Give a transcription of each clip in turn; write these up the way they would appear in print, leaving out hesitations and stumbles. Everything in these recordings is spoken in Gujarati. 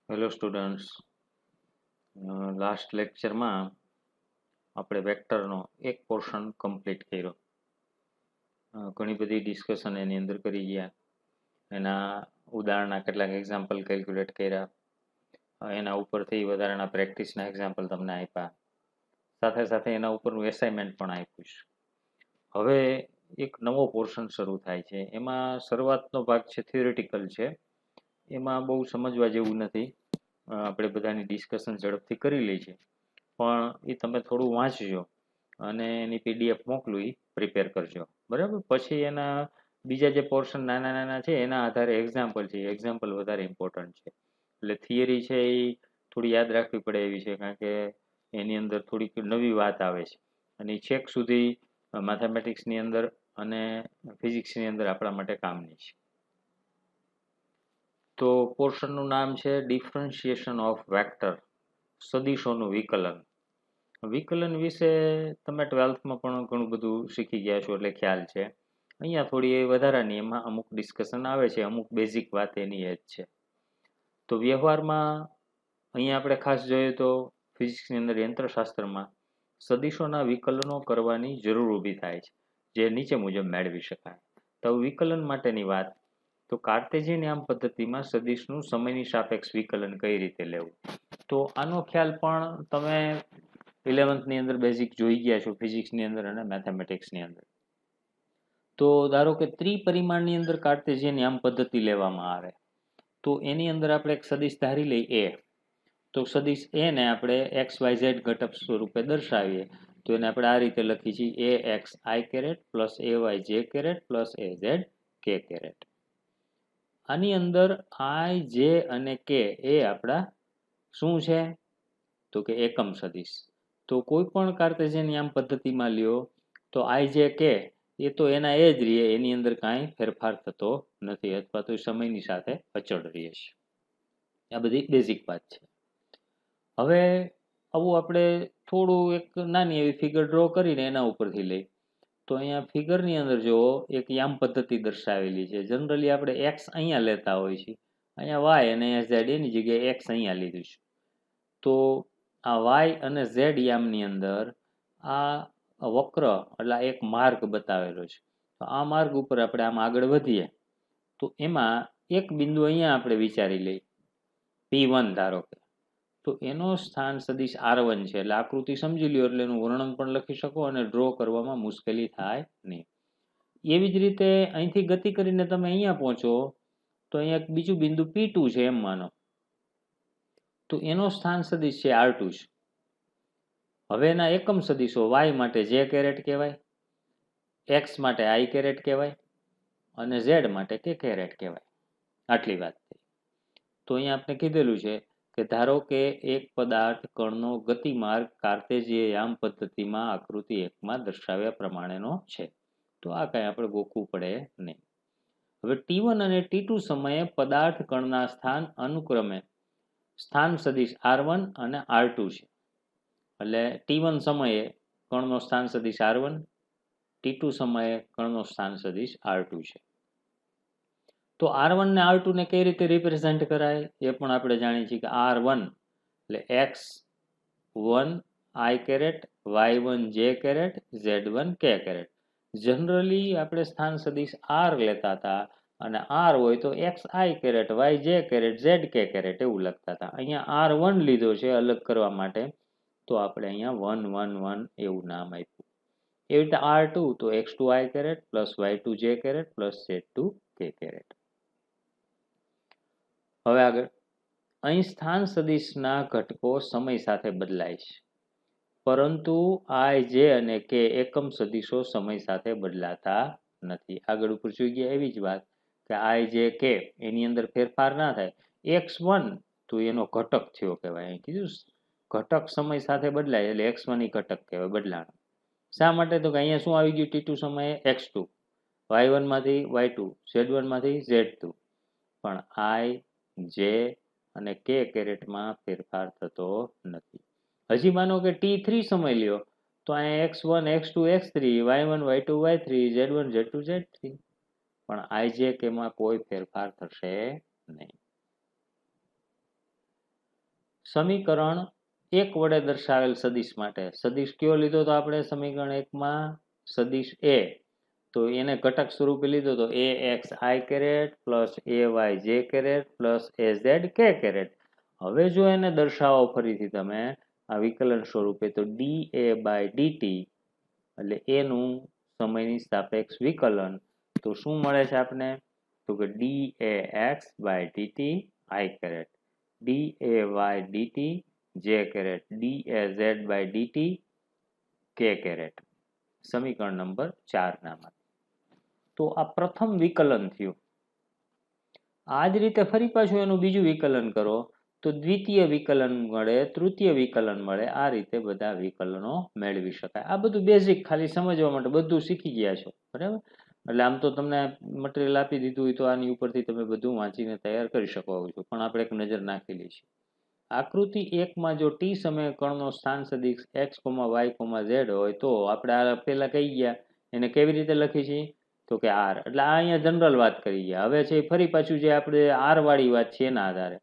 હેલો સ્ટુડન્ટ્સ, લાસ્ટ લેક્ચરમાં આપણે વેક્ટરનો એક પોર્શન કમ્પ્લીટ કર્યો. ઘણી બધી ડિસ્કશન એની અંદર કરી ગયા. એના ઉદાહરણના કેટલાક એક્ઝામ્પલ કેલ્ક્યુલેટ કર્યા. એના ઉપરથી વધારાના પ્રેક્ટિસના એક્ઝામ્પલ તમને આપ્યા. સાથે સાથે એના ઉપરનું એસાઇનમેન્ટ પણ આપ્યું છે. હવે એક નવો પોર્શન શરૂ થાય છે. એમાં શરૂઆતનો ભાગ છે થિયોરિટિકલ છે. એમાં બહુ સમજવા જેવું નથી. આપણે બધાની ડિસ્કશન ઝડપથી કરી લઈ છે, પણ એ તમે થોડું વાંચજો અને એની પીડીએફ મોકલું એ પ્રિપેર કરજો, બરાબર. પછી એના બીજા જે પોર્શન નાના નાના છે એના આધારે એક્ઝામ્પલ છે. એક્ઝામ્પલ વધારે ઇમ્પોર્ટન્ટ છે. એટલે થિયરી છે એ થોડી યાદ રાખવી પડે એવી છે, કારણ કે એની અંદર થોડીક નવી વાત આવે છે અને એ છેક સુધી મેથેમેટિક્સની અંદર અને ફિઝિક્સની અંદર આપણા માટે કામની છે. તો પોર્શનનું નામ છે ડિફરન્શિએશન ઓફ વેક્ટર, સદિશોનું વિકલન. વિકલન વિશે તમે 12થમાં પણ ઘણું બધું શીખી ગયા છો એટલે ખ્યાલ છે. અહીંયા થોડી વધારાની એમાં અમુક ડિસ્કશન આવે છે, અમુક બેઝિક વાત એની એ જ છે. તો વ્યવહારમાં અહીંયા આપણે ખાસ જોઈએ તો ફિઝિક્સની અંદર યંત્રશાસ્ત્રમાં સદિશોના વિકલનો કરવાની જરૂર ઊભી થાય છે, જે નીચે મુજબ મેળવી શકાય. તો વિકલન માટેની વાત, તો કાર્ટેશિયન પદ્ધતિમાં સદિશનું સમયની સાપેક્ષ વિકલન કઈ રીતે લેવું, તો આનો ખ્યાલ પણ તમે 11થની અંદર બેઝિક જોઈ ગયા છો ફિઝિક્સની અંદર અને મેથેમેટિક્સની અંદર. તો ધારો કે ત્રિપરિમાણની અંદર કાર્ટેશિયન યામ પદ્ધતિ લેવામાં આવે તો એની અંદર આપણે એક સદિશ ધારી લઈ એ. તો સદિશ એ ને આપણે એક્સ વાય ઝેડ ઘટક સ્વરૂપે દર્શાવીએ તો એને આપણે આ રીતે લખી છીએ A X I caret plus A Y જે કેરેટ પ્લસ એ ઝેડ કે કેરેટ. આની અંદર આઈ જે અને કે એ આપણા શું છે, તો કે એકમ સદિશ. તો કોઈ પણ કાર્ટેશિયન યામ પદ્ધતિમાં લ્યો તો આઈ જે કે એ તો એના એ જ રહે, એની અંદર કાંઈ ફેરફાર થતો નથી, અથવા તો સમયની સાથે અચળ રહે છે. આ બધી બેઝિક વાત છે. હવે આવું આપણે થોડું એક નાની એવી ફિગર ડ્રો કરીને એના ઉપરથી લઈ. તો અહીંયા ફિગરની અંદર જો એક યામ પદ્ધતિ દર્શાવેલી છે. જનરલી આપણે એક્સ અહીંયા લેતા હોય છે, અહીંયા વાય અને ઝેડ એની જગ્યાએ એક્સ અહીંયા લીધું છે. તો આ વાય અને ઝેડ યામની અંદર આ વક્ર એટલે એક માર્ગ બતાવેલો છે. તો આ માર્ગ ઉપર આપણે આમ આગળ વધીએ તો એમાં એક બિંદુ અહીંયા આપણે વિચારી લઈએ P1 ધારો કે, તો એનો સ્થાન સદિશ R1 છે. એટલે આકૃતિ સમજી લ્યો એટલે એનું વર્ણન પણ લખી શકો અને ડ્રો કરવામાં મુશ્કેલી થાય નહીં. એવી જ રીતે અહીંથી ગતિ કરીને તમે અહીંયા પહોંચો તો અહીંયા એક બીજું બિંદુ P2 છે એમ માનો, તો એનો સ્થાન સદિશ છે R2 છે. હવે એના એકમ સદિશો y માટે જે કેરેટ કહેવાય, x માટે i કેરેટ કહેવાય અને z માટે કે કેરેટ કહેવાય. આટલી વાત થઈ. તો અહીંયા આપણે કીધેલું છે કે ધારો કે એક પદાર્થ કણનો ગતિમાર્ગ કાર્ટેશિયન યામ પદ્ધતિમાં આકૃતિ 1માં દર્શાવ્યા પ્રમાણેનો છે. તો આ કાંઈ આપણે ગોખવું પડે નહીં. હવે T1 અને T2 સમયે પદાર્થ કણના સ્થાન અનુક્રમે સ્થાન સદિશ R1 અને R2 છે. એટલે T1 સમયે કણનો સ્થાન સદિશ R1, T2 સમયે કણનો સ્થાન સદિશ R2 છે. તો R1 ને R2 ને કઈ રીતે રિપ્રેઝેન્ટ કરાય એ પણ આપણે જાણીએ છીએ કે R1 એટલે x1 i caret, y1 j caret, z1 k caret. Generally આપણે સ્થાન સદિશ R લેતા હતા અને R હોય તો x i caret, y j caret, z k caret એવું લખતા હતા. અહીંયા R1 લીધો છે અલગ કરવા માટે, તો આપણે અહીંયા 1 1 1 એવું નામ આપ્યું. એવી રીતે R2 તો x2 i caret plus y2 j caret plus z2 k caret. હવે આગળ અહીં સ્થાન સદિશના ઘટકો સમય સાથે બદલાય છે, પરંતુ i j અને k એકમ સદિશો સમય સાથે બદલાતા નથી. આગળ ઉપર જોઈ ગયા એવી જ વાત કે i j k એની અંદર ફેરફાર ના થાય. x1 તો એનો ઘટક થયો કહેવાય. અહીં કીધું ઘટક સમય સાથે બદલાય એટલે x1 ઈ ઘટક કહેવાય બદલાણ. શા માટે, તો કે અહીંયા શું આવી ગયું T2 સમયે x2, y1 માંથી y2, z1 માંથી z2, પણ i જે અને કે કેરેટમાં ફેરફાર થતો નથી. હજી માનો કે T3 સમય લ્યો તો અહીંયા x1 x2 x3, y1 y2 y3, z1 z2 z3, પણ i જે કે માં કોઈ ફેરફાર થશે નહીં. સમીકરણ 1 વડે દર્શાવેલ સદિશ માટે સદિશ કયો લીધો તો આપણે સમીકરણ 1 માં સદિશ a, તો એને ઘટક સ્વરૂપે લીધો તો axi caret plus ayj caret plus azk caret. હવે જો એને દર્શાવો ફરીથી તમે આ વિકલન સ્વરૂપે તો dA બાય dt, એટલે એનું સમયની સાપેક્ષ વિકલન, તો શું મળે છે આપને તો કે dax by dt i caret, day dt j caret, daz by dt k caret, સમીકરણ નંબર 4 નામાં। તો આ પ્રથમ વિકલન થયું। આ જ રીતે ફરી પાછું એનું બીજું વિકલન કરો તો દ્વિતીય વિકલન મળે, તૃતીય વિકલન મળે, આ રીતે બધા વિકલનો મેળવી શકાય। આ બધું બેઝિક ખાલી સમજવા માટે બધું શીખી ગયા છો, બરાબર। એટલે આમ તો તમને મટીરિયલ આપી દીધું હોય તો આની ઉપરથી તમે બધું વાંચીને તૈયાર કરી શકો છો, પણ આપણે એક નજર નાખી લઈશું। આકૃતિ 1 માં જો t સમયે કણનો સ્થાન સદિશ x, y, z હોય તો આપણે આ પેલા કહી ગયા એને કેવી રીતે લખી છે તો કે r, એટલે આ અહીંયા જનરલ વાત કરી ગયા। હવે છે ફરી પાછું જે આપણે r વાળી વાત છે એના આધારે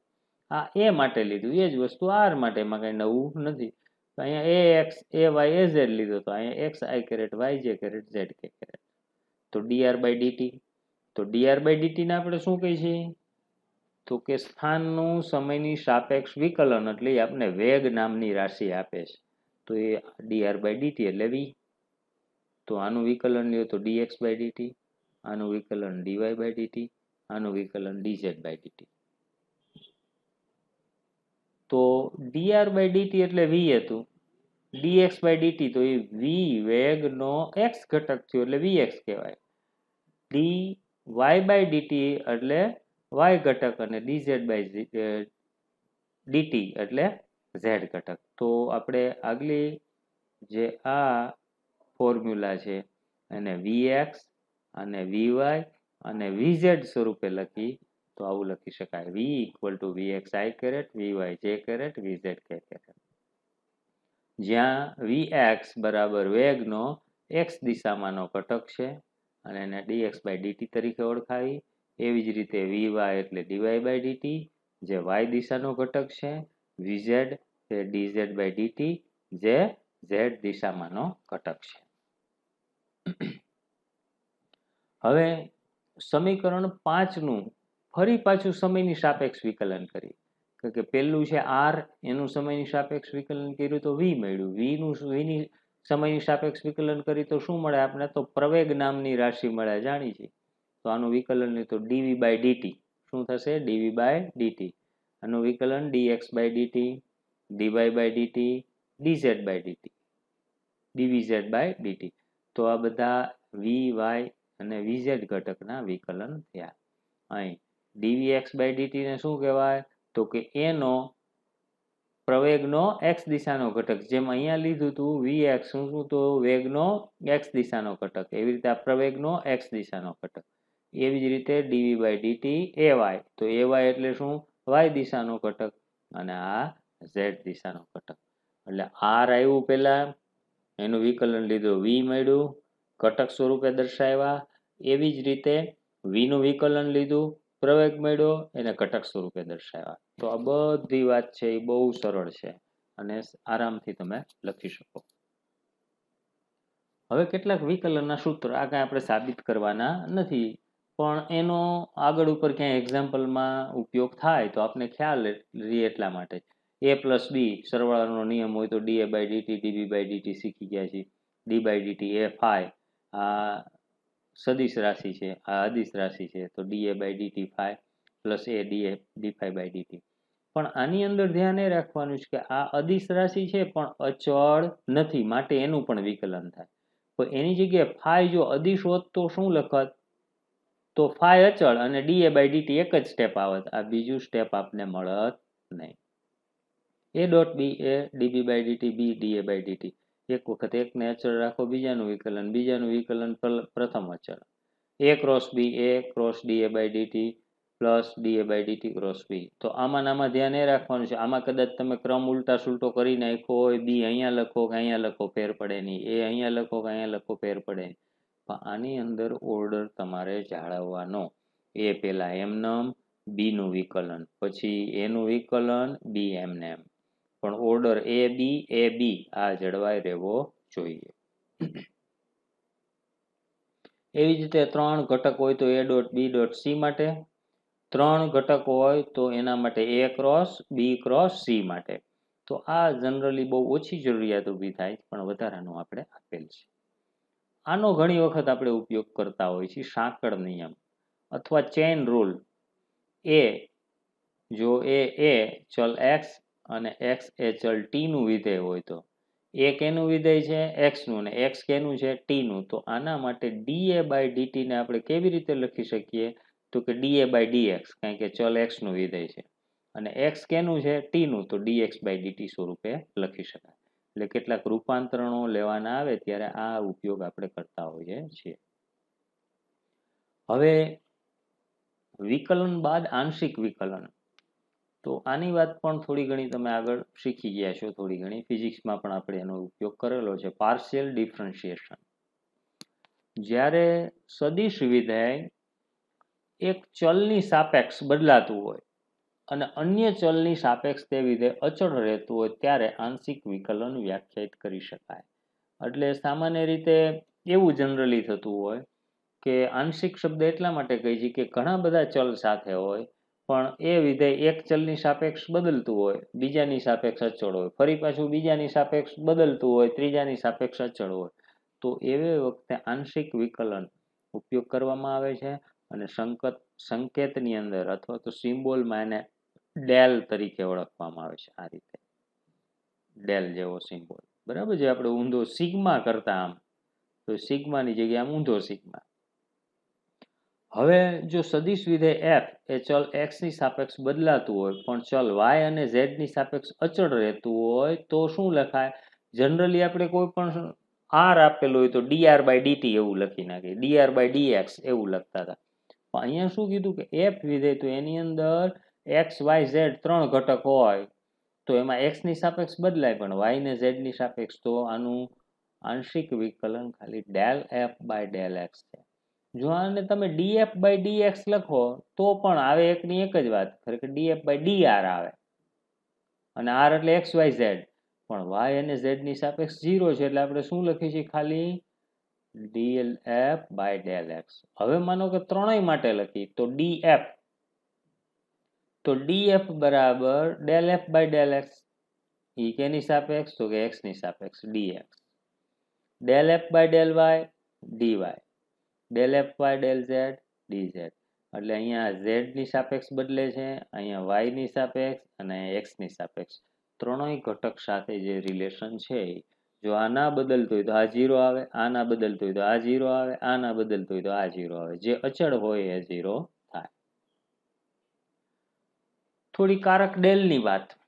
આ a માટે લીધું, એ જ વસ્તુ r માટે, એમાં કઈ નવું નથી। તો અહીંયા ax ay az લીધો તો અહીંયા xi caret yj caret zk caret, તો dr બાય dt, તો dr બાય dt ને આપણે શું કહી છીએ તો કે સ્થાનનું સમયની સાપેક્ષ વિકલન, એટલે આપણે વેગ નામની રાશિ આપે છે, તો એ dr બાય dt એટલે v। તો આનું વિકલન લ્યો તો dx બાય dt, આનું વિકલન dy બાય dt, આનું વિકલન dz બાય dt। તો dr બાય dt એટલે v હતું, dx બાય dt તો એ v વેગનો x ઘટક થયો એટલે vx કહેવાય, dy બાય dt એટલે y ઘટક અને dz બાય dt એટલે z ઘટક। તો આપણે આગલી જે આ ફોર્મ્યુલા છે અને vx અને vy અને vz સ્વરૂપે લખી તો આવું લખી શકાય, v equal to vxi caret, vyj caret, vzk caret, જ્યાં vx બરાબર વેગનો x દિશામાંનો ઘટક છે અને એને dx બાય dt તરીકે ઓળખાવી। એવી જ રીતે vy એટલે dy બાય dt જે y દિશાનો ઘટક છે, vz એ dz બાય dt જે z દિશામાંનો ઘટક છે। હવે સમીકરણ 5 નું ફરી પાછું સમયની સાપેક્ષ વિકલન કરી, કે પેલું છે r, એનું સમયની સાપેક્ષ વિકલન કર્યું તો v મળ્યું, vની સમયની સાપેક્ષ વિકલન કરી તો શું મળે આપણે તો પ્રવેગ નામની રાશિ મળે જાણી છે। તો આનું વિકલન તો dv બાય dt શું થશે dv બાય dt, આનું વિકલન dx by dt, dy by dt, dz by dt, dvz by dt। તો આ બધા vy અને vz ઘટકના વિકલન થયા। અહીં dvx બાય dt ને શું કહેવાય તો કે એનો પ્રવેગનો x દિશાનો ઘટક, જેમ અહીંયા લીધું હતું vx શું તો વેગનો x દિશાનો ઘટક, એવી રીતે આ પ્રવેગનો x દિશાનો ઘટક। એવી જ રીતે dv બાય dt ay, તો ay એટલે શું y દિશાનો ઘટક અને આ z દિશાનો ઘટક, એટલે r આવ્યું પેલા એનું વિકલન લીધું v મળ્યું ઘટક સ્વરૂપે દર્શાવ્યા, એવી જ રીતે v નું વિકલન લીધું પ્રવેગ મળ્યો એને ઘટક સ્વરૂપે દર્શાવ્યા। તો આ બધી વાત છે એ બહુ સરળ છે અને આરામથી તમે લખી શકો। હવે કેટલાક વિકલનના સૂત્ર આ કાંઈ આપણે સાબિત કરવાના નથી, પણ એનો આગળ ઉપર ક્યાંય એક્ઝામ્પલમાં ઉપયોગ થાય તો આપણે ખ્યાલ રહે એટલા માટે। a પ્લસ b સરવાળાનો નિયમ હોય તો da by dt db by dt શીખી ગયા છીએ, d બાય dt એ ફાઈ આ સદિશ રાશિ છે, આ અદિશ રાશિ છે, તો da by dt phi plus a d phi by dt। પણ આની અંદર ધ્યાન એ રાખવાનું છે કે આ અદિશ રાશિ છે પણ અચળ નથી, માટે એનું પણ વિકલન થાય। તો એની જગ્યાએ ફાઈ જો અદિશ હોત તો શું લખત તો ફાઈ અચળ અને da બાય dt એક જ સ્ટેપ આવત, આ બીજું સ્ટેપ આપને મળત નહીં। a ડોટ b એ db by dt b da by dt, એક વખત એકને અચળ રાખો બીજાનું વિકલન પ્રથમ અચળ, a cross b a cross da by dt plus da by dt cross b। તો આમાં ધ્યાન એ રાખવાનું છે, આમાં કદાચ તમે ક્રમ ઉલટા સુલટો કરી નાખ્યો હોય, b અહીંયા લખો કે અહીંયા લખો ફેર પડે નહીં, a અહીંયા લખો કે અહીંયા લખો ફેર પડે નહીં, પણ આની અંદર ઓર્ડર તમારે જાળવવાનો, a પેલા એમનેમ b નું વિકલન, પછી a નું વિકલન b એમને એમ, પણ ઓર્ડર એ બી આ જળવાઈ રહેવો જોઈએ. એવી જ રીતે 3 ઘટક હોય તો A dot B dot C માટે, 3 ઘટક હોય તો એના માટે A cross B cross C માટે. તો આ જનરલી બહુ ઓછી જરૂરિયાત ઊભી થાય, પણ વધારાનું આપણે આપેલ છે. આનો ઘણી વખત આપણે ઉપયોગ કરતા હોઈએ છીએ સાંકળ નિયમ અથવા ચેઇન રૂલ. જો એ ચલ x અને x એ ચલ t નું વિધેય હોય તો એ કેનું વિધેય છે? x નું, અને x કેનું છે? t નું. તો આના માટે dA બાય dt ને આપણે કેવી રીતે લખી શકીએ? તો કે dA બાય dx, કારણ કે ચલ x નું વિધેય છે, અને x કેનું છે? t નું. તો dx બાય dt સ્વરૂપે લખી શકાય. એટલે કેટલાક રૂપાંતરણો લેવાના આવે ત્યારે આ ઉપયોગ આપણે કરતા હોઈએ છીએ. હવે વિકલન બાદ આંશિક વિકલન. તો આની વાત પણ થોડી ઘણી તમે આગળ શીખી ગયા છો, થોડી ઘણી ફિઝિક્સમાં પણ આપણે એનો ઉપયોગ કરેલો છે. Partial differentiation. જ્યારે સદિશ વિધેય એક ચલની સાપેક્ષ બદલાતું હોય અને અન્ય ચલની સાપેક્ષ તે વિધેય અચળ રહેતું હોય ત્યારે આંશિક વિકલન વ્યાખ્યાયિત કરી શકાય. એટલે સામાન્ય રીતે એવું જનરલી થતું હોય કે આંશિક શબ્દ એટલા માટે કહી છે કે ઘણા બધા ચલ સાથે હોય, પણ એ વિધેય એક ચલની સાપેક્ષ બદલતું હોય, બીજાની સાપેક્ષ અચળ હોય, ફરી પાછું બીજાની સાપેક્ષ બદલતું હોય, ત્રીજાની સાપેક્ષ અચળ હોય. તો એવી વખતે આંશિક વિકલન ઉપયોગ કરવામાં આવે છે, અને સંકેતની અંદર અથવા તો સિમ્બોલમાં એને ડેલ તરીકે ઓળખવામાં આવે છે. આ રીતે ડેલ જેવો સિમ્બોલ, બરાબર. જે આપણે ઊંધો સિગ્મા કરતા આમ, તો સિગ્માની જગ્યાએ આમ ઊંધો સિગ્મા. હવે જો સદિશ વિધેય f એ ચલ x ની સાપેક્ષ બદલાતું હોય પણ ચલ y અને z ની સાપેક્ષ અચળ રહેતું હોય તો શું લખાય? જનરલી આપણે કોઈ પણ r આપેલું હોય તો dr બાય dt એવું લખી નાખીએ, dr બાય dx એવું લખતા હતા. પણ અહીંયા શું કીધું કે f વિધેય, તો એની અંદર x y z 3 ઘટક હોય તો એમાં x ની સાપેક્ષ બદલાય પણ y ને z ની સાપેક્ષ. તો આનું આંશિક વિકલન ખાલી del f by del x છે. જો આને તમે df બાય dx લખો તો પણ આવે એકની એક જ વાત, ખરેખર df બાય dr આવે, અને r એટલે x y z, પણ y અને z ની સાપેક્ષ 0 છે એટલે આપણે શું લખીએ છીએ? ખાલી df બાય ડેલ x. હવે માનો કે ત્રણેય માટે લખી તો df, તો df બરાબર del f by del x. ઈ કેની સાપેક્ષ? તો કે x ની સાપેક્ષ dx. Del f by del y dy, del f by del z dz. એટલે અહીંયા z ની સાપેક્ષ બદલે છે, અહીંયા y ની સાપેક્ષ અને x ની સાપેક્ષ. ત્રણેય ઘટક સાથે જે રિલેશન છે, જો આ ના બદલતું હોય તો આ 0 આવે, આ ના બદલતું હોય તો આ 0 આવે, આ ના બદલતું હોય તો આ 0 આવે. જે અચળ હોય એ 0 થાય. થોડી કારક ડેલની વાત.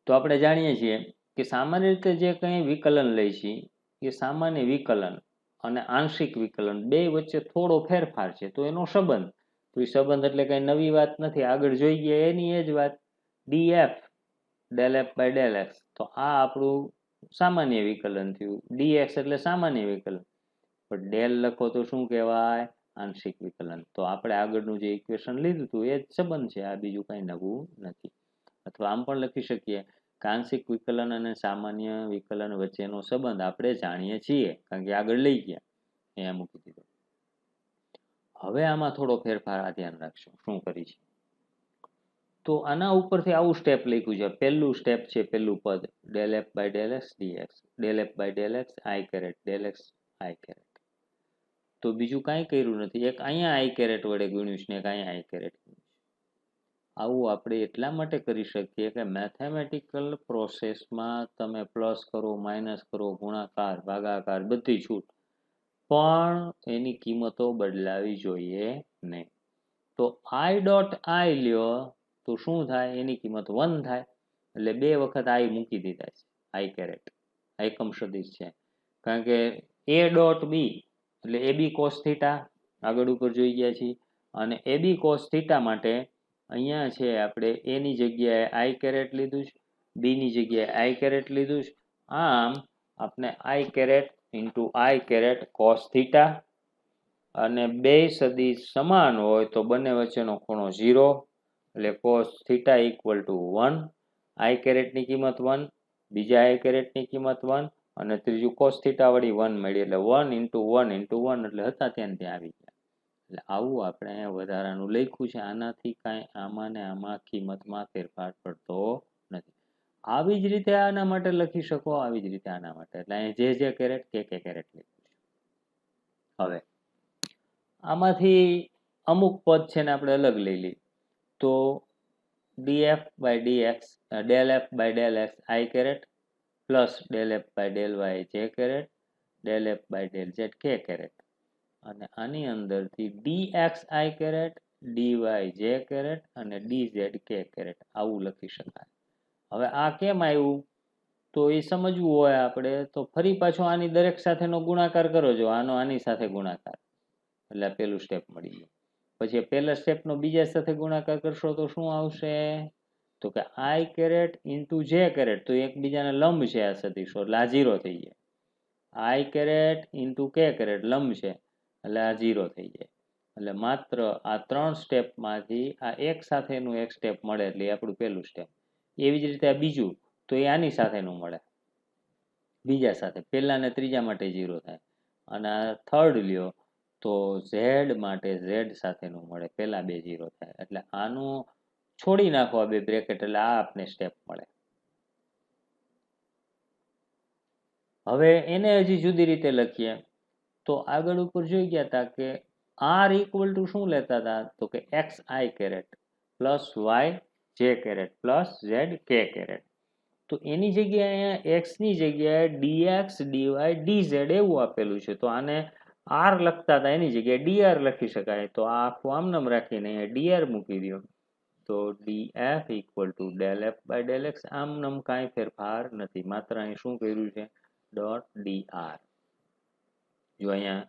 તો આપણે જાણીએ છીએ કે સામાન્ય રીતે જે કંઈ વિકલન લઈ છીએ એ સામાન્ય વિકલન અને આંશિક વિકલન બે વચ્ચે થોડો ફેરફાર છે. તો એનો સંબંધ, તો એ સંબંધ એટલે કઈ નવી વાત નથી, આગળ જોઈ ગયા એની એ જ વાત. df del f by del x. તો આ આપણું સામાન્ય વિકલન થયું. dx એટલે સામાન્ય વિકલન, પણ ડેલ લખો તો શું કહેવાય? આંશિક વિકલન. તો આપણે આગળનું જે ઇક્વેશન લીધું હતું એ જ સંબંધ છે, આ બીજું કઈ નવું નથી. અથવા આમ પણ લખી શકીએ કે આંશિક વિકલન અને સામાન્ય વિકલન વચ્ચેનો સંબંધ આપણે જાણીએ છીએ, કારણ કે આગળ લઈ ગયા અહીંયા મૂકી દીધો. હવે આમાં થોડો ફેરફાર આ ધ્યાન રાખશો શું કરી છે. તો આના ઉપરથી આવું સ્ટેપ લખ્યું છે. પહેલું સ્ટેપ છે, પહેલું પદ del f by del x dx, del f by del x i caret, del x i caret. તો બીજું કાંઈ કર્યું નથી. એક અહીંયા i કેરેટ વડે ગુણ્યું છે ને એક અહીંયા i કેરેટ. આવું આપણે એટલા માટે કરી શકીએ કે મેથેમેટિકલ પ્રોસેસમાં તમે પ્લસ કરો, માઇનસ કરો, ગુણાકાર, ભાગાકાર બધી છૂટ, પણ એની કિંમતો બદલાવી જોઈએ નહીં. તો i ડોટ i લ્યો તો શું થાય? એની કિંમત 1 થાય. એટલે બે વખત i મૂકી દીધા છે, i કેરેટ એકમ સદિશ છે. કારણ કે a ડોટ b એટલે ab cos થીટા આગળ ઉપર જોઈ ગયા છીએ, અને ab cos થીટા માટે અહીંયા છે આપણે a ની જગ્યાએ i કેરેટ લીધું છે, b ની જગ્યાએ i કેરેટ લીધું છે. આમ આપણે i caret into i caret cos theta, અને બે સદિશ સમાન હોય તો બંને વચ્ચેનો ખૂણો 0, એટલે cos થીટા ઇક્વલ ટુ 1. આઈ કેરેટની કિંમત 1, બીજા આઈ કેરેટની કિંમત 1 અને ત્રીજું કોસ થીટા વળી 1 મળી, એટલે 1 × 1 × 1 એટલે હતા ત્યાં આવી ગયા. એટલે આવું આપણે વધારાનું લખ્યું છે. આનાથી કાંઈ આમાં ને આમાં કિંમતમાં ફેરફાર પડતો નથી. આવી જ રીતે આના માટે લખી શકો, આવી જ રીતે આના માટે. એટલે અહીં જે કેરેટ કે કેરેટ લખ્યું છે. હવે આમાંથી અમુક પદ છે ને આપણે અલગ લઈ લઈએ. તો df by dx del f by del x I caret plus del f by del y j caret del f by del z k caret, અને આની અંદરથી dx I caret dy j caret અને dz k કેરેટ આવું લખી શકાય. હવે આ કેમ આવ્યું તો એ સમજવું હોય આપણે તો ફરી પાછો આની દરેક સાથેનો ગુણાકાર કરો. જો આનો આની સાથે ગુણાકાર એટલે પેલું સ્ટેપ મળી ગયું. પછી પહેલા સ્ટેપનો બીજા સાથે ગુણાકાર કરશો તો શું આવશે? તો કે આઈ કેરેટ ઇન્ટુ જે કેરેટ, તો એકબીજાને લંબ છે આ સદીશો એટલે આ 0 થઈ જાય. આઈ કેરેટ ઇન્ટુ કે કેરેટ લંબ છે એટલે આ 0 થઈ જાય. એટલે માત્ર આ 3 સ્ટેપમાંથી આ એક સાથેનું એક સ્ટેપ મળે એટલે આપણું પહેલું સ્ટેપ. એવી જ રીતે આ બીજું તો એ આની સાથેનું મળે બીજા સાથે, પહેલા ને ત્રીજા માટે 0 થાય. અને આ થર્ડ લ્યો તો z માટે z સાથેનું મળે, પહેલા બે 0 થાય. એટલે આનું છોડી નાખો આ બે બ્રેકેટ એટલે આ આપને સ્ટેપ મળે. હવે એને હજી જુદી રીતે લખીએ તો આગળ ઉપર જોઈ ગયા હતા કે r ઇક્વલ ટુ શું લેતા હતા તો કે એક્સ આઈ કેરેટ પ્લસ વાય જે કેરેટ પ્લસ ઝેડ કે કેરેટ. તો એની જગ્યાએ અહીંયા x ની જગ્યાએ dx dy dz એવું આપેલું છે. તો આને r લખતા હતા એની જગ્યાએ dr લખી શકાય. તો આ આખું આમનામ રાખીને અહીંયા dr મૂકી દો તો df equal two del f by del x. આમનામ કાંઈ ફેરફાર નથી, માત્ર અહીં શું કર્યું છે ડોટ dr. જો અહીંયા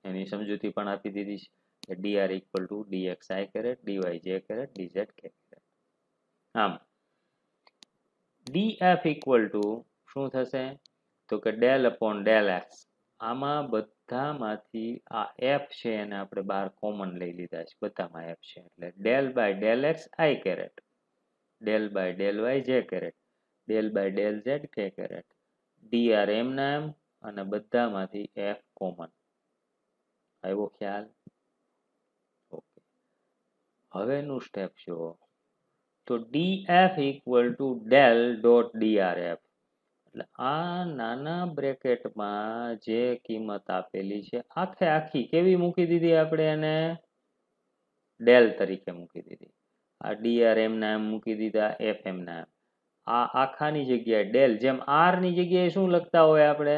એની સમજૂતી પણ આપી દીધી છે કે dr equal to dx i caret dy j caret dz k caret. આમ df ઇક્વલ ટુ શું થશે તો કે ડેલ અપોન ડેલ એક્સ. આમાં બધામાંથી આ f છે એને આપણે બહાર કોમન લઈ લીધા છે, બધામાં f છે એટલે del by del x I caret del by del Y જે caret del by del Z કે કેરેટ dr એમના એમ અને બધામાંથી f કોમન. આવ્યો ખ્યાલ? ઓકે. હવેનું સ્ટેપ જુઓ તો df equal to del dot drf. એટલે આ નાના બ્રેકેટમાં જે કિંમત આપેલી છે આખે આખી કેવી મૂકી દીધી આપણે એને ડેલ તરીકે મૂકી દીધી. આ dr એમના એમ મૂકી દીધા, f એમના એમ. આ આખાની જગ્યાએ ડેલ, જેમ r ની જગ્યાએ શું લખતા હોય આપણે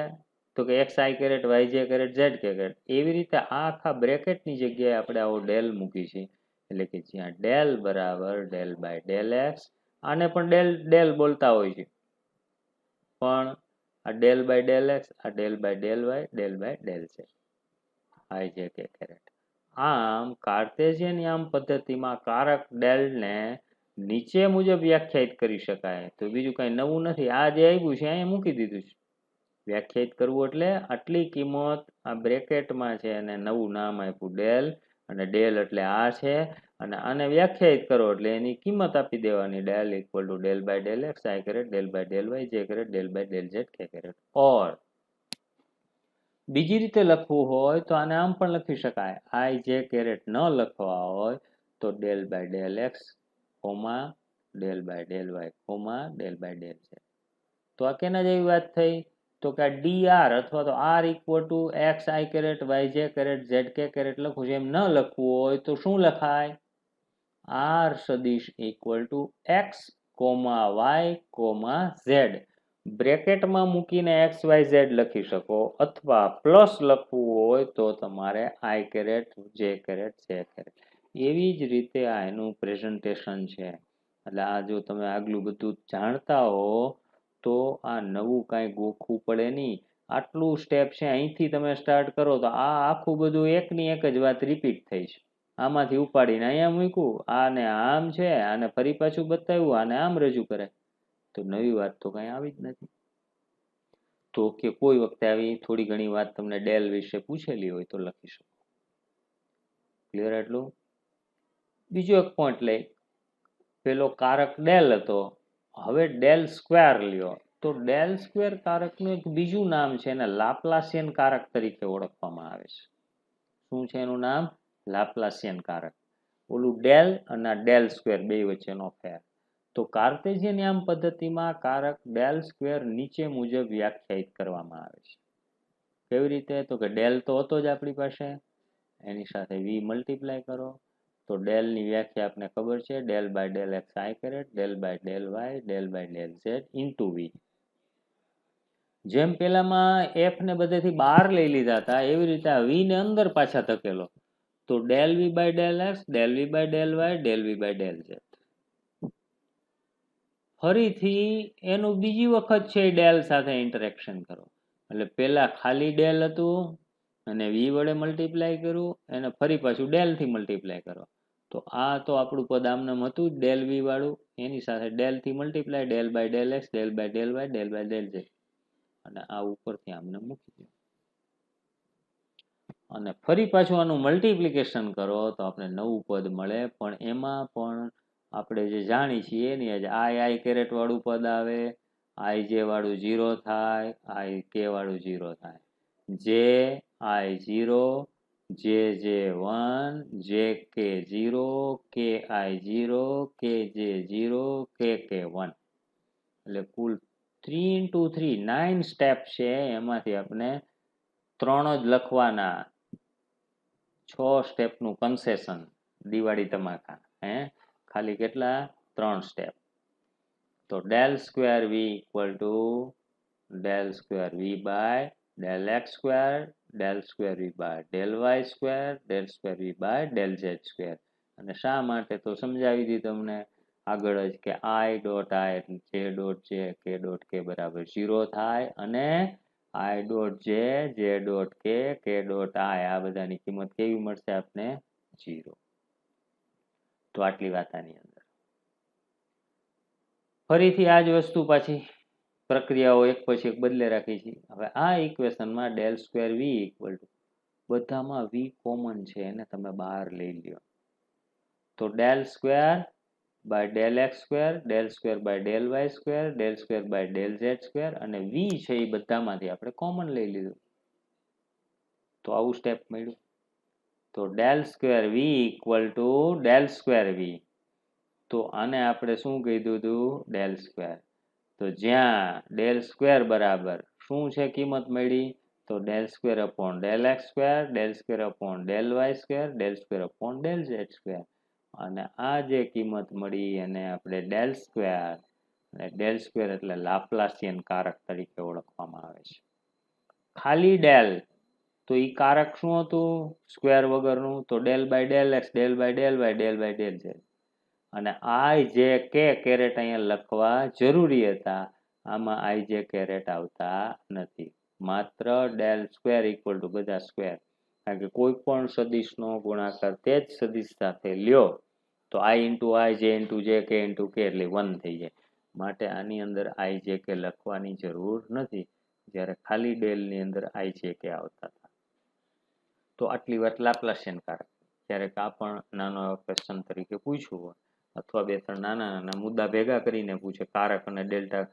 તો કે એક્સ આઈ કેરેટ વાય જે કેરેટ ઝેડ કેરેટ, એવી રીતે આ આખા બ્રેકેટની જગ્યાએ આપણે આવો ડેલ મૂકી છે. એટલે કે જ્યાં ડેલ બરાબર ડેલ બાય ડેલ એક્સ, આને પણ ડેલ ડેલ બોલતા હોય છે, પણ આ ડેલ બાય ડેલ એક્સ, આ del by del y, del by del છે આઈ જે કે કેરેટ. આમ કાર્ટેશિયન યામ પદ્ધતિમાં કારક ડેલને નીચે મુજબ વ્યાખ્યાયિત કરી શકાય. તો બીજું કઈ નવું નથી, આ જે આવ્યું છે અહીંયા મૂકી દીધું છે. વ્યાખ્યાયિત કરવું એટલે આટલી કિંમત આ બ્રેકેટમાં છે અને નવું નામ આપ્યું ડેલ, અને ડેલ એટલે આ છે અને આને વ્યાખ્યાયિત કરો એટલે એની કિંમત આપી દેવાની del equal to del by del x I caret del by del Y જે caret del by del Z કે કેરેટ. ઓર બીજી રીતે લખવું હોય તો આને આમ પણ લખી શકાય. આઈ જે કેરેટ ન લખવા હોય તો del by del x comma del by del y comma del by del z. તો આ કેના જેવી વાત થઈ તો કે dr અથવા તો r equal to x I caret y જે કેરેટ ઝેડ કે કેરેટ લખવું છે. એમ ન લખવું હોય તો શું લખાય? r સદિશ equal to X comma Y comma Z. બ્રેકેટમાં મૂકીને એક્સ વાય ઝેડ લખી શકો, અથવા પ્લસ લખવું હોય તો તમારે આઈ કેરેટ જે કેરેટ જે કેરેટ. એવી જ રીતે આ એનું પ્રેઝન્ટેશન છે. એટલે આ જો તમે આગલું બધું જાણતા હો તો આ નવું કાંઈ ગોખવું પડે નહીં. આટલું સ્ટેપ છે, અહીંથી તમે સ્ટાર્ટ કરો તો આ આખું બધું એકની એક જ વાત રિપીટ થઈ છે. આમાંથી ઉપાડીને અહીંયા મૂક્યું, આને આમ છે, આને ફરી પાછું બતાવ્યું, આને આમ રજૂ કરે. તો નવી વાત તો કઈ આવી જ નથી. તો કે કોઈ વખતે આવી થોડી ઘણી વાત તમને ડેલ વિશે પૂછેલી હોય તો લખી શકો. ક્લિયર એટલું? બીજો એક પોઈન્ટ લઈ, પેલો કારક ડેલ હતો, હવે ડેલ સ્ક્વેર લ્યો તો ડેલ સ્ક્વેર કારકનું એક બીજું નામ છે, એને લાપ્લાસિયન કારક તરીકે ઓળખવામાં આવે છે. શું છે એનું નામ? લાપ્લાસિયન કારક. ઓલું ડેલ અને ડેલ સ્ક્વેર બે વચ્ચેનો ફેર. તો કાર્ટેશિયન યામ પદ્ધતિમાં કારક ડેલ સ્ક્વેર નીચે મુજબ વ્યાખ્યાયિત કરવામાં આવે છે. કેવી રીતે? તો કે ડેલ તો હતો જ આપણી પાસે, એની સાથે વી મલ્ટીપ્લાય કરો તો ડેલની વ્યાખ્યા આપને ખબર છે, del by del x I caret, del by del y, del by del z into v. જેમ પેલામાં એફ ને બધેથી બહાર લઈ લીધા હતા, એવી રીતે આ વી ને અંદર પાછા ધકેલો તો del v by del x, del v by del y, del v by del z. ફરીથી એનું બીજી વખત છે ડેલ સાથે ઇન્ટરેક્શન કરો. એટલે પેલા ખાલી ડેલ હતું અને વી વડે મલ્ટીપ્લાય કર્યું, એને ફરી પાછું ડેલ થી મલ્ટીપ્લાય કરો. તો આ તો આપણું પદ આમનામ હતું ડેલ વી વાળું, એની સાથે ડેલ થી multiply, del by del x, del by del y, del by del z, અને આ ઉપરથી આમને મૂકી દો. અને ફરી પાછું આનું મલ્ટીપ્લિકેશન કરો તો આપણે નવું પદ મળે, પણ એમાં પણ આપણે જે જાણી છીએ એની જ આઈ કેરેટ વાળું પદ આવે, આઈ જે વાળું 0 થાય, આઈ કે વાળું 0 થાય, જે આઈ 0, જે 1, જે કે 0, કે આઈ 0, કે જે 0, કે 1. એટલે કુલ 3 into 3 9 સ્ટેપ છે, એમાંથી આપણે 3 જ લખવાના. 6 સ્ટેપનું કન્સેશન, દિવાળી ધમાકા. ખાલી કેટલા? 3 સ્ટેપ. તો del square V equal to del square v by del x square, del square v by del y square, del square v by del z square. અને શા માટે તો સમજાવી દીધી તમને આગળ જ કે આઈ ડોટ આઈ એટલે જે ડોટ જે, કે ડોટ કે બરાબર 0 થાય, અને આઈ ડોટ જે ડોટ કે ડોટ આઈ, આ બધાની કિંમત કેવી મળશે આપને? 0. તો આટલી વાત આની અંદર. ફરીથી આ જ વસ્તુ પાછી પ્રક્રિયાઓ એક પછી એક બદલે રાખી છે. હવે આ ઇક્વેશનમાં del square V equal to બધામાં વી કોમન છે, એને તમે બહાર લઈ લ્યો તો del square by del x square, del square by del y square, del square by del z square, અને વી છે એ બધામાંથી આપણે કોમન લઈ લીધું. તો આવું સ્ટેપ મળ્યું. તો del square V equal to del square V, તો આને આપણે શું કીધું હતું? Del square. તો જ્યાં ડેલ સ્ક્વેર બરાબર શું છે કિંમત મળી? તો del square upon del x square, del square upon del y square, del square upon del z square. અને આ જે કિંમત મળી એને આપણે ડેલ સ્ક્વેર, અને ડેલ સ્ક્વેર એટલે લાપ્લાસિયન કારક તરીકે ઓળખવામાં આવે છે. ખાલી ડેલ તો એ કારક શું હતું સ્ક્વેર વગરનું? તો del by del x, del by del y, del by del z. અને આઈ જે કે કેરેટ અહીંયા લખવા જરૂરી હતા, આમાં આઈ જે કેરેટ આવતા નથી. માત્ર ડેલ સ્ક્વેર ઇક્વલ ટુ બધા સ્ક્વેર, કારણ કે કોઈ પણ સદિશનો ગુણાકાર તે જ સદિશ સાથે લ્યો તો આઈ ઇન્ટુ આઈ, જે ઇન્ટુ જે, કે ઇન્ટુ કે એટલે 1 થઈ જાય. માટે આની અંદર આઈ જે કે લખવાની જરૂર નથી, જ્યારે ખાલી ડેલની અંદર આઈ જે કે આવતા હતા. તો આટલી વાત લાપ્લાસિયન કારક. ક્યારેક આ પણ નાનો ક્વેશ્ચન તરીકે પૂછવું હોય, અથવા 2-3 નાના નાના મુદ્દા ભેગા કરીને પૂછે કારક અને ડેલ્ટા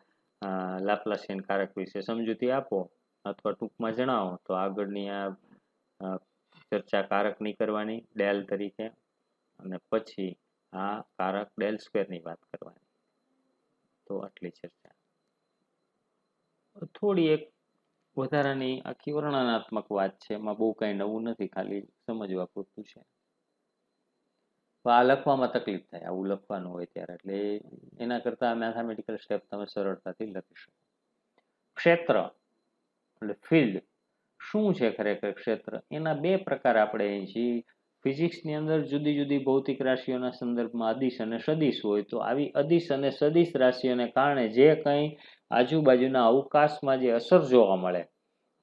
લાપ્લાસિયન કારક વિશે સમજૂતી આપો અથવા ટૂંકમાં જણાવો, તો આગળની આ ચર્ચા કારકની કરવાની ડેલ તરીકે, અને પછી આ કારક ડેલ સ્ક્વેરની વાત કરવાની. તો આટલી ચર્ચા. થોડી એક વધારાની આખી વર્ણનાત્મક વાત છે, એમાં બહુ કઈ નવું નથી, ખાલી સમજવા પૂરતું છે. આ લખવામાં તકલીફ થાય, આવું લખવાનું હોય ત્યારે, એટલે એના કરતા મેથેમેટિકલ સ્ટેપ તમે સરળતાથી લખી શકો. ક્ષેત્ર એટલે ફિલ્ડ શું છે ખરેખર ક્ષેત્ર? એના બે પ્રકાર આપણે અહીં છીએ. ફિઝિક્સની અંદર જુદી જુદી ભૌતિક રાશિઓના સંદર્ભમાં અદિશ અને સદિશ હોય, તો આવી અદિશ અને સદિશ રાશિઓને કારણે જે કંઈ આજુબાજુના અવકાશમાં જે અસર જોવા મળે,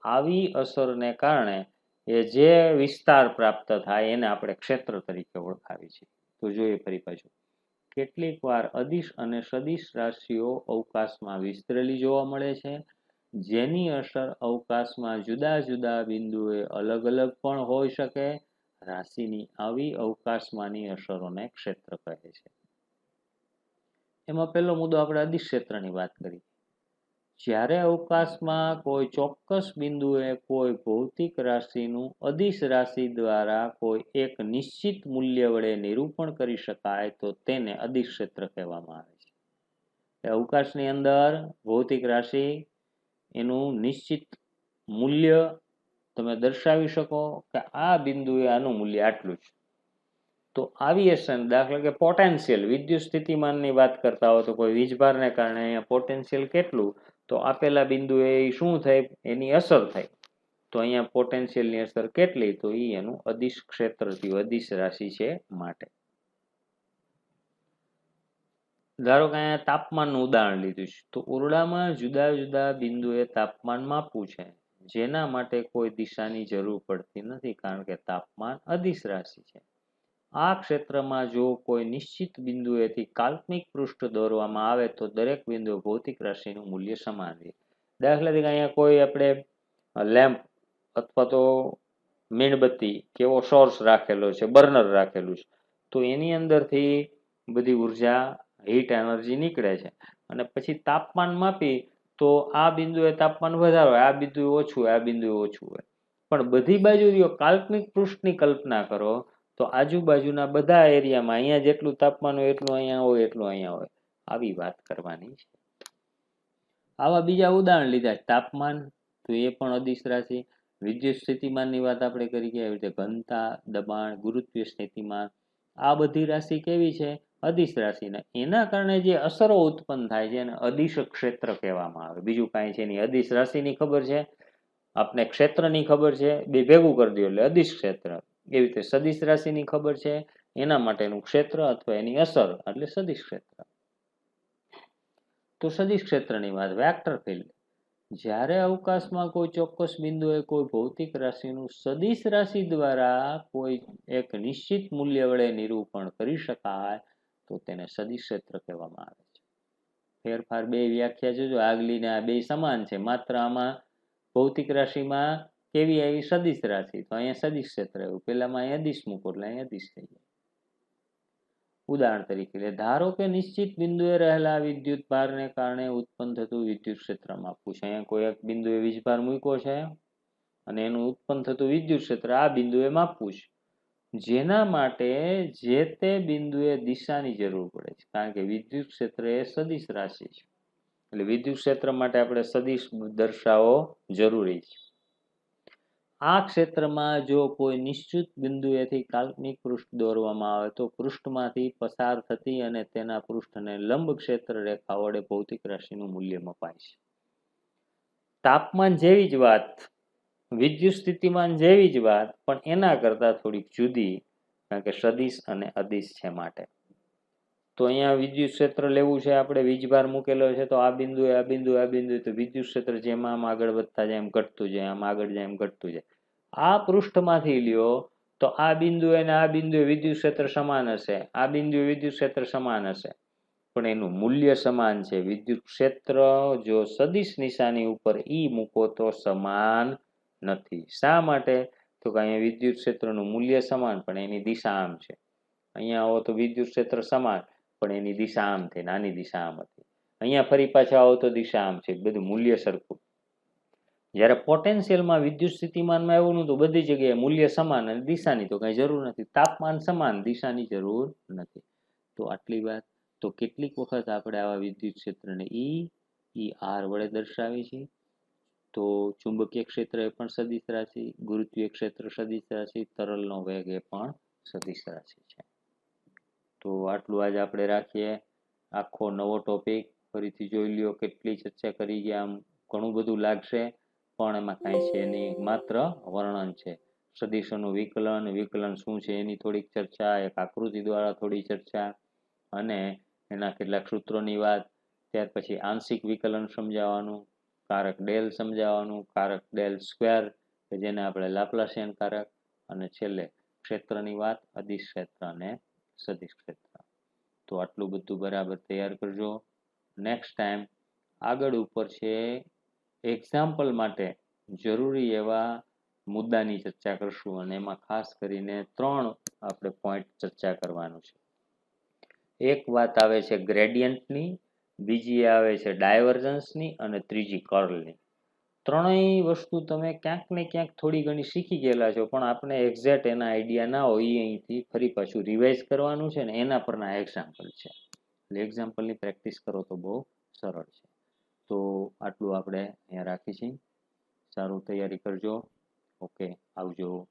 આવી અસરને કારણે એ જે વિસ્તાર પ્રાપ્ત થાય એને આપણે ક્ષેત્ર તરીકે ઓળખાવી છીએ. તો જોઈએ ફરી પાછું, કેટલીક વાર અદિશ અને સદિશ રાશિઓ અવકાશમાં વિસ્તરેલી જોવા મળે છે, જેની અસર અવકાશમાં જુદા જુદા બિંદુએ અલગ અલગ પણ હોઈ શકે. રાશિની આવી અવકાશમાંની અસરોને ક્ષેત્ર કહે છે. એમાં પહેલો મુદ્દો આપણે અદિશ ક્ષેત્રની વાત કરી. જ્યારે અવકાશમાં કોઈ ચોક્કસ બિંદુએ કોઈ ભૌતિક રાશિનું અદિશ રાશિ દ્વારા કોઈ એક નિશ્ચિત મૂલ્ય વડે નિરૂપણ કરી શકાય તો તેને અદિશ ક્ષેત્ર કહેવામાં આવે છે. અવકાશની અંદર ભૌતિક રાશિ એનું નિશ્ચિત મૂલ્ય તમે દર્શાવી શકો કે આ બિંદુએ આનું મૂલ્ય આટલું છે. તો આવિએશન, દાખલા કે પોટેન્શિયલ, વિદ્યુત સ્થિતિમાનની વાત કરતા હોય તો કોઈ વીજભારને કારણે અહીંયા પોટેન્શિયલ કેટલું, તો આપેલા બિંદુએ શું થાય, એની અસર થાય. તો અહીંયા પોટેન્શિયલની અસર કેટલી, તો એ એનું અદિશ ક્ષેત્ર થયું, અદિશ રાશિ છે માટે. ધારો કે અહીંયા તાપમાનનું ઉદાહરણ લીધું છે, તો ઓરડામાં જુદા જુદા બિંદુએ તાપમાન માપવું છે, જેના માટે કોઈ દિશાની જરૂર પડતી નથી, કારણ કે તાપમાન અદિશ રાશિ છે. આ ક્ષેત્રમાં જો કોઈ નિશ્ચિત બિંદુએથી કાલ્પનિક પૃષ્ઠ દોરવામાં આવે તો દરેક બિંદુ ભૌતિક રાશિનું મૂલ્ય સમાન રહે. દાખલા તરીકે અહીંયા કોઈ આપણે લેમ્પ અથવા તો મીણબત્તી કેવો સોર્સ રાખેલો છે, બર્નર રાખેલું છે, તો એની અંદરથી બધી ઉર્જા, હીટ એનર્જી નીકળે છે, અને પછી તાપમાન માપી તો આ બિંદુએ તાપમાન વધારે હોય, આ બિંદુએ ઓછું હોય, આ બિંદુએ ઓછું હોય. પણ બધી બાજુ કાલ્પનિક પૃષ્ઠની કલ્પના કરો તો આજુબાજુના બધા એરિયામાં અહીંયા જેટલું તાપમાન હોય એટલું અહીંયા હોય, એટલું અહીંયા હોય. આવી વાત કરવાની છે. આવા બીજા ઉદાહરણ લીધા. તાપમાન તો એ પણ અદિશ રાશિ. વિદ્યુત સ્થિતિમાનની વાત આપણે કરી કે આવી રીતે ઘનતા, દબાણ, ગુરુત્વીય સ્થિતિમાન, આ બધી રાશિ કેવી છે, અદિશ રાશિના. એના કારણે જે અસરો ઉત્પન્ન થાય છે એને અદિશ ક્ષેત્ર કહેવામાં આવે. બીજું કાંઈ છે નહીં. અદિશ રાશિની ખબર છે, આપને ક્ષેત્રની ખબર છે, બે ભેગું કરી દો એટલે અદિશ ક્ષેત્ર. એવી રીતે સદિશ રાશિની ખબર છે, એના માટેનું ક્ષેત્ર અથવા એની અસર એટલે સદિશ ક્ષેત્ર. તો સદિશ ક્ષેત્રની વાત. વેક્ટર ફિલ્ડ, જ્યારે અવકાશમાં કોઈ ચોક્કસ બિંદુએ કોઈ ભૌતિક રાશિનું સદિશ રાશિ દ્વારા કોઈ એક નિશ્ચિત મૂલ્ય વડે નિરૂપણ કરી શકાય તો તેને સદિશ ક્ષેત્ર કહેવામાં આવે છે. ફેરફાર બે વ્યાખ્યા જોજો, આગલી ને આ બે સમાન છે, માત્ર આમાં ભૌતિક રાશિમાં કેવી આવી, સદિશ રાશિ, તો અહીંયા સદિશ ક્ષેત્ર આવ્યું. પેલામાં અહીંયા અદિશ મૂકો એટલે અહીંયા અદિશ થઈ જાય. ઉદાહરણ તરીકે ધારો કે નિશ્ચિત બિંદુએ રહેલા વિદ્યુત ભારને કારણે ઉત્પન્ન થતું વિદ્યુત ક્ષેત્ર માપવું છે. અહીંયા કોઈ એક બિંદુએ વીજભાર મૂક્યો છે અને એનું ઉત્પન્ન થતું વિદ્યુત ક્ષેત્ર આ બિંદુએ માપવું છે, જેના માટે જે તે બિંદુએ દિશાની જરૂર પડે છે, કારણ કે વિદ્યુત ક્ષેત્ર એ સદિશ રાશિ છે. એટલે વિદ્યુત ક્ષેત્ર માટે આપણે સદિશ દર્શાવવો જરૂરી છે. આ ક્ષેત્રમાં જો કોઈ નિશ્ચિત બિંદુએથી કાલ્પનિક પૃષ્ઠ દોરવામાં આવે તો પૃષ્ઠમાંથી પસાર થતી અને તેના પૃષ્ઠને લંબ ક્ષેત્ર રેખા વડે ભૌતિક રાશિનું મૂલ્ય મપાય છે. તાપમાન જેવી જ વાત, વિદ્યુત સ્થિતિમાન જેવી જ વાત, પણ એના કરતા થોડીક જુદી, કારણ કે સદિશ અને અદિશ છે માટે. તો અહીંયા વિદ્યુત ક્ષેત્ર લેવું છે આપણે, વીજભાર મૂકેલો છે, તો આ બિંદુએ આ બિંદુ આ બિંદુ, તો વિદ્યુત ક્ષેત્ર જેમ આમ આગળ વધતા જાય એમ ઘટતું જાય, આમ આગળ જાય એમ ઘટતું જાય. આ પૃષ્ઠમાંથી લ્યો તો આ બિંદુએ અને આ બિંદુએ વિદ્યુત ક્ષેત્ર સમાન હશે, આ બિંદુએ વિદ્યુત ક્ષેત્ર સમાન હશે, પણ એનું મૂલ્ય સમાન છે. વિદ્યુત ક્ષેત્ર જો સદિશ નિશાની ઉપર ઈ મૂકો તો સમાન નથી. શા માટે, તો કે અહીંયા વિદ્યુત ક્ષેત્રનું મૂલ્ય સમાન પણ એની દિશા આમ છે. અહીંયા આવો તો વિદ્યુત ક્ષેત્ર સમાન પણ એની દિશા આમ થઈ, નાની દિશા આમ હતી. અહીંયા ફરી પાછા આવો તો દિશા આમ છે, બધું મૂલ્ય સરખું. જ્યારે પોટેન્શિયલમાં વિદ્યુત સ્થિતિમાનમાં એવું નહોતું, બધી જગ્યાએ મૂલ્ય સમાન અને દિશાની તો કઈ જરૂર નથી. તાપમાન સમાન, દિશાની જરૂર નથી. તો આટલી વાત. તો કેટલીક વખત આપણે આવા વિદ્યુત ક્ષેત્રને ઈ આર વડે દર્શાવી છે. તો ચુંબકીય ક્ષેત્ર એ પણ સદિશ રાશિ, ગુરુત્વીય ક્ષેત્ર સદિશ રાશિ, તરલનો વેગ એ પણ સદિશ રાશિ છે. તો આટલું આજે આપણે રાખીએ. આખો નવો ટોપિક ફરીથી જોઈ લ્યો. કેટલી ચર્ચા કરી ગયા, આમ ઘણું બધું લાગશે પણ એમાં કાંઈ છે નહીં, માત્ર વર્ણન છે. સદિશોનું વિકલન, વિકલન શું છે એની થોડીક ચર્ચા, એક આકૃતિ દ્વારા થોડી ચર્ચા, અને એના કેટલાક સૂત્રોની વાત. ત્યાર પછી આંશિક વિકલન સમજાવવાનું, કારક ડેલ સમજાવવાનું, કારક ડેલ સ્ક્વેર કે જેને આપણે લાપ્લાસિયન કારક, અને છેલ્લે ક્ષેત્રની વાત, અદિશ ક્ષેત્ર અને સદિશ ક્ષેત્ર. તો આટલું બધું બરાબર તૈયાર કરજો. નેક્સ્ટ ટાઈમ આગળ ઉપર છે એક્ઝામ્પલ માટે જરૂરી એવા મુદ્દાની ચર્ચા કરશું, અને એમાં ખાસ કરીને 3 આપણે પોઈન્ટ ચર્ચા કરવાનું છે. એક વાત આવે છે ગ્રેડિયન્ટની, બીજી આવે છે ડાયવર્જન્સની અને ત્રીજી કર્લની. ત્રણેય વસ્તુ તમે ક્યાંક ને ક્યાંક થોડી ઘણી શીખી ગયેલા છો, પણ આપણે એક્ઝેક્ટ એના આઈડિયા ના હોય એ અહીંથી ફરી પાછું રિવાઇઝ કરવાનું છે ને એના પરના એક્ઝામ્પલ છે. એટલે એક્ઝામ્પલની પ્રેક્ટિસ કરો તો બહુ સરળ છે. તો આટલું આપણે અહીંયા રાખી છીએ. સારું, તૈયારી કરજો. ઓકે, આવજો.